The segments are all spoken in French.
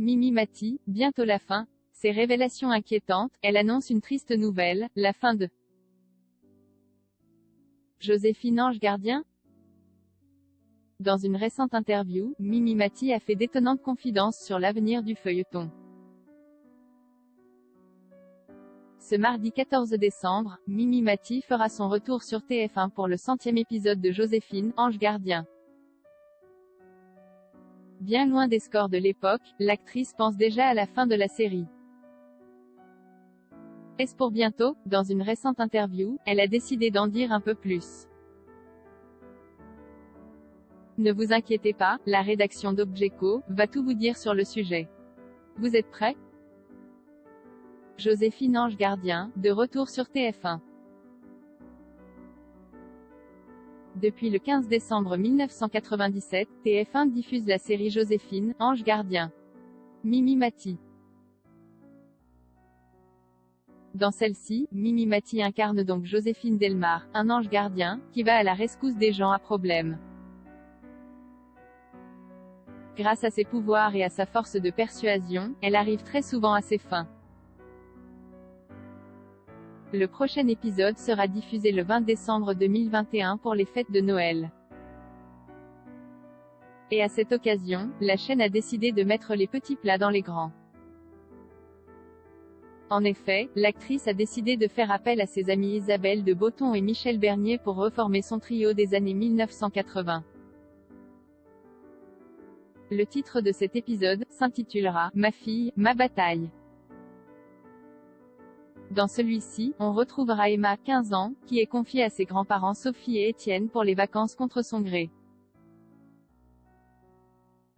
Mimi Mati, bientôt la fin. Ces révélations inquiétantes, elle annonce une triste nouvelle, la fin de Joséphine Ange Gardien. Dans une récente interview, Mimi Mati a fait d'étonnantes confidences sur l'avenir du feuilleton. Ce mardi 14 décembre, Mimi Mati fera son retour sur TF1 pour le 100e épisode de Joséphine, Ange Gardien. Bien loin des scores de l'époque, l'actrice pense déjà à la fin de la série. Est-ce pour bientôt? Dans une récente interview, elle a décidé d'en dire un peu plus. Ne vous inquiétez pas, la rédaction d'Objeco va tout vous dire sur le sujet. Vous êtes prêts? Joséphine Ange Gardien, de retour sur TF1. Depuis le 15 décembre 1997, TF1 diffuse la série Joséphine, Ange Gardien. Mimi Mati. Dans celle-ci, Mimi Mati incarne donc Joséphine Delmar, un ange gardien, qui va à la rescousse des gens à problème. Grâce à ses pouvoirs et à sa force de persuasion, elle arrive très souvent à ses fins. Le prochain épisode sera diffusé le 20 décembre 2021 pour les fêtes de Noël. Et à cette occasion, la chaîne a décidé de mettre les petits plats dans les grands. En effet, l'actrice a décidé de faire appel à ses amies Isabelle de Botton et Michel Bernier pour reformer son trio des années 1980. Le titre de cet épisode s'intitulera « Ma fille, ma bataille ». Dans celui-ci, on retrouvera Emma, 15 ans, qui est confiée à ses grands-parents Sophie et Étienne pour les vacances contre son gré.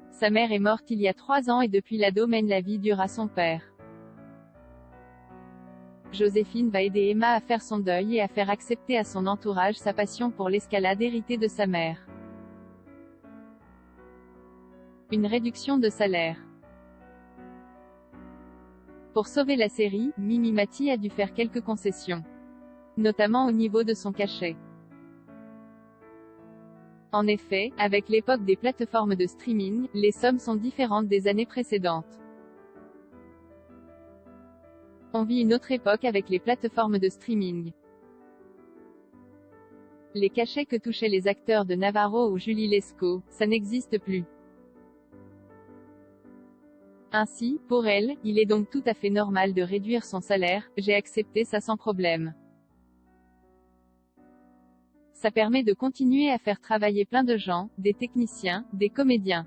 Sa mère est morte il y a 3 ans et depuis l'ado mène la vie dure à son père. Joséphine va aider Emma à faire son deuil et à faire accepter à son entourage sa passion pour l'escalade héritée de sa mère. Une réduction de salaire. Pour sauver la série, Mimi Mati a dû faire quelques concessions. Notamment au niveau de son cachet. En effet, avec l'époque des plateformes de streaming, les sommes sont différentes des années précédentes. On vit une autre époque avec les plateformes de streaming. Les cachets que touchaient les acteurs de Navarro ou Julie Lescaut, ça n'existe plus. Ainsi, pour elle, il est donc tout à fait normal de réduire son salaire, j'ai accepté ça sans problème. Ça permet de continuer à faire travailler plein de gens, des techniciens, des comédiens.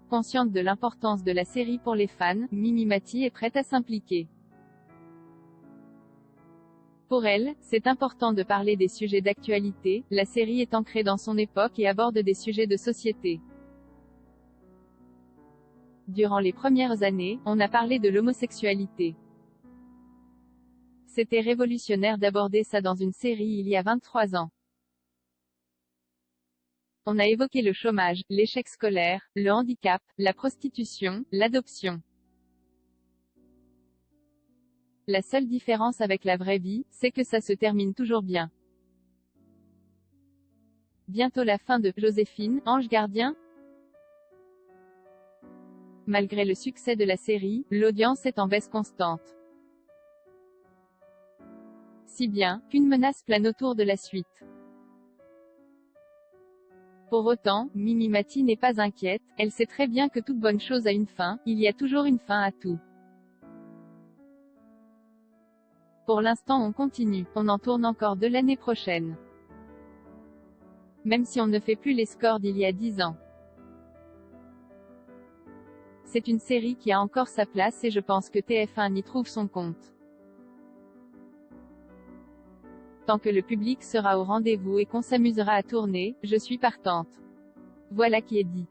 Consciente de l'importance de la série pour les fans, Mimi Mati est prête à s'impliquer. Pour elle, c'est important de parler des sujets d'actualité, la série est ancrée dans son époque et aborde des sujets de société. Durant les premières années, on a parlé de l'homosexualité. C'était révolutionnaire d'aborder ça dans une série il y a 23 ans. On a évoqué le chômage, l'échec scolaire, le handicap, la prostitution, l'adoption. La seule différence avec la vraie vie, c'est que ça se termine toujours bien. Bientôt la fin de Joséphine, Ange Gardien. Malgré le succès de la série, l'audience est en baisse constante. Si bien qu'une menace plane autour de la suite. Pour autant, Mimi Mati n'est pas inquiète, elle sait très bien que toute bonne chose a une fin, il y a toujours une fin à tout. Pour l'instant on continue, on en tourne encore de l'année prochaine. Même si on ne fait plus les scores d'il y a 10 ans. C'est une série qui a encore sa place et je pense que TF1 y trouve son compte. Tant que le public sera au rendez-vous et qu'on s'amusera à tourner, je suis partante. Voilà qui est dit.